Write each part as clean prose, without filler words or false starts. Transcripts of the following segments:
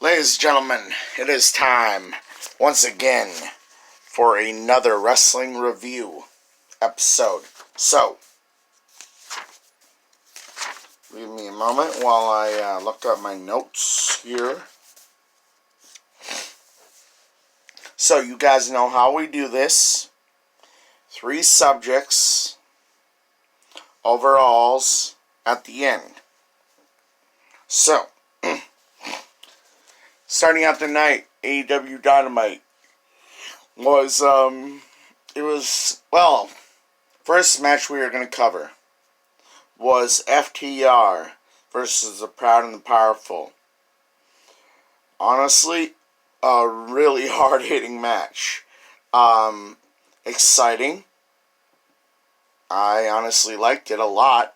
Ladies and gentlemen, it is time once again for another wrestling review episode. So, give me a moment while I look up my notes here. So, you guys know how we do this. 3 subjects, overalls at the end. So, starting out the night, AEW Dynamite was, first match we were going to cover was FTR versus the Proud and the Powerful. Honestly, a really hard-hitting match. Exciting. I honestly liked it a lot.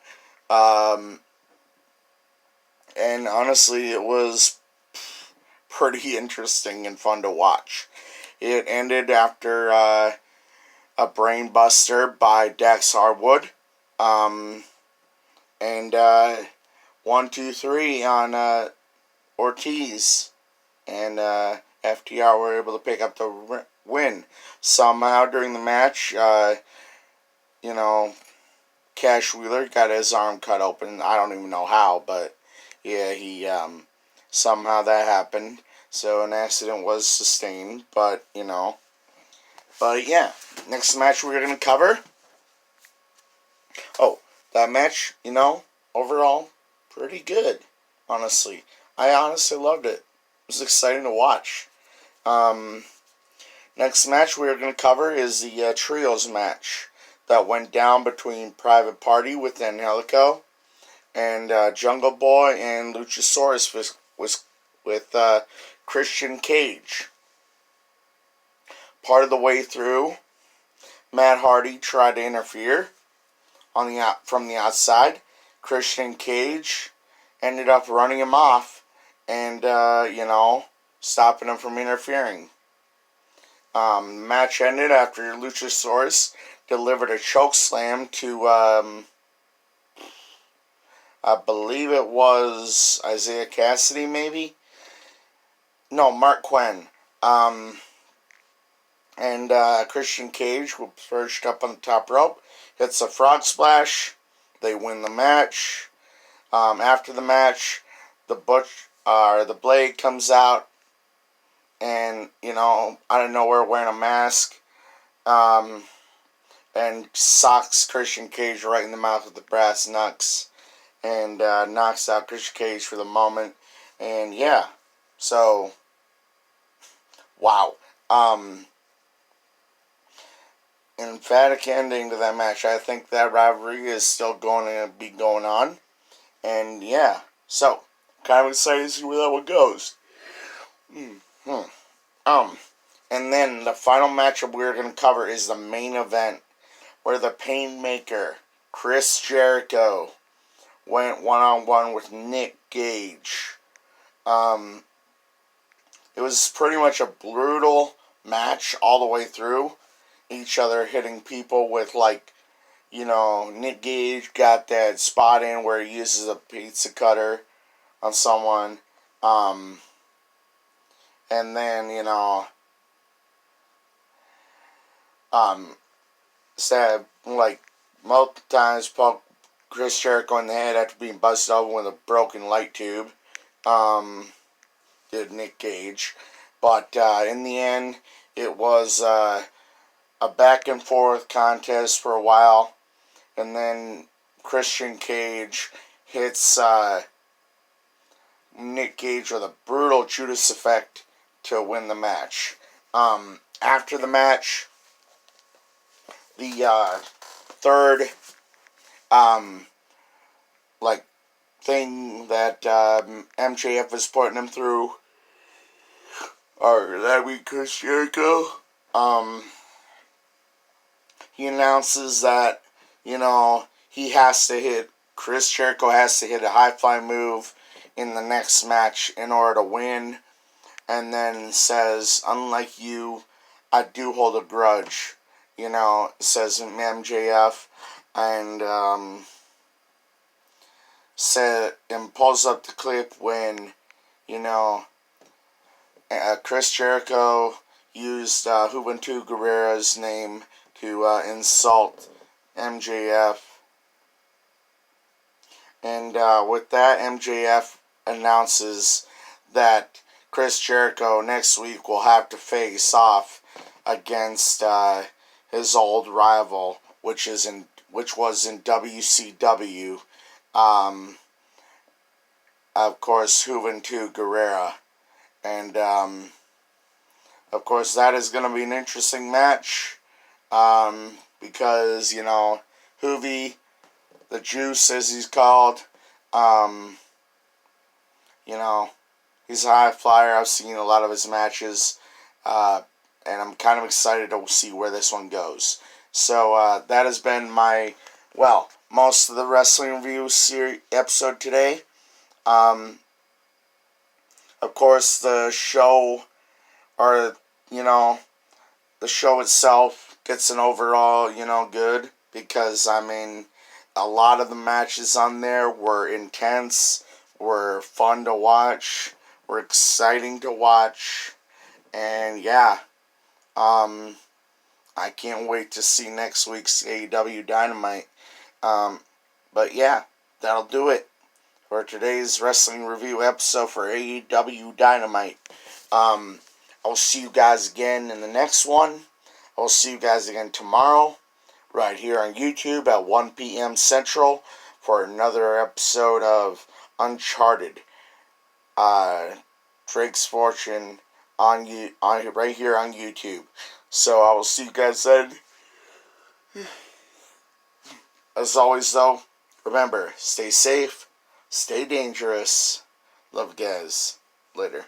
And honestly, it was pretty interesting and fun to watch. It ended after a brain buster by Dax Harwood. And 1, 2, 3 on Ortiz. And FTR were able to pick up the win. Somehow during the match, Cash Wheeler got his arm cut open. I don't even know how, but yeah, he somehow that happened. So an accident was sustained, but yeah. Next match we're gonna cover. Oh, that match, overall pretty good. Honestly, I honestly loved it. It was exciting to watch. Next match we're gonna cover is the trios match that went down between Private Party with Angelico and Jungle Boy and Luchasaurus with Christian Cage. Part of the way through, Matt Hardy tried to interfere from the outside. Christian Cage ended up running him off and, stopping him from interfering. The match ended after Luchasaurus delivered a choke slam to, I believe it was Isaiah Cassidy, maybe? No, Mark Quinn. And Christian Cage was perched up on the top rope. Hits a frog splash. They win the match. After the match, the Blade comes out. And, out of nowhere wearing a mask. And socks Christian Cage right in the mouth with the brass knucks. And knocks out Christian Cage for the moment. And yeah. So, wow. Emphatic ending to that match. I think that rivalry is still going to be going on. And yeah. So, kind of excited to see where that one goes. And then the final matchup we're going to cover is the main event, where the Painmaker, Chris Jericho, went one-on-one with Nick Gage. It was pretty much a brutal match all the way through. Each other hitting people with, Nick Gage got that spot in where he uses a pizza cutter on someone. And then, instead of, multiple times poke Chris Jericho in the head after being busted open with a broken light tube. Did Nick Gage. But in the end, it was a back and forth contest for a while. And then Christian Cage hits Nick Gage with a brutal Judas effect to win the match. After the match, the third thing that MJF was putting him through, or that week, Chris Jericho, he announces that, Chris Jericho has to hit a high-fly move in the next match in order to win, and then says, unlike you, I do hold a grudge, says MJF, and pulls up the clip when, Chris Jericho used Juventud Guerrera's name to insult MJF. And with that, MJF announces that Chris Jericho next week will have to face off against his old rival, which was in WCW. Of course, Juventud Guerrera. And of course, that is going to be an interesting match. Because, Hoovy, the Juice, as he's called, he's a high flyer. I've seen a lot of his matches, and I'm kind of excited to see where this one goes. So that has been most of the wrestling review episode today. Of course, the show, the show itself gets an overall, good, because, a lot of the matches on there were intense, were fun to watch, were exciting to watch, and yeah, I can't wait to see next week's AEW Dynamite. But yeah, that'll do it for today's wrestling review episode for AEW Dynamite. I'll see you guys again in the next one. I'll see you guys again tomorrow, right here on YouTube at 1 p.m. Central for another episode of Uncharted. Drake's Fortune right here on YouTube. So I will see you guys then. As always, though, remember, stay safe, stay dangerous. Love you guys. Later.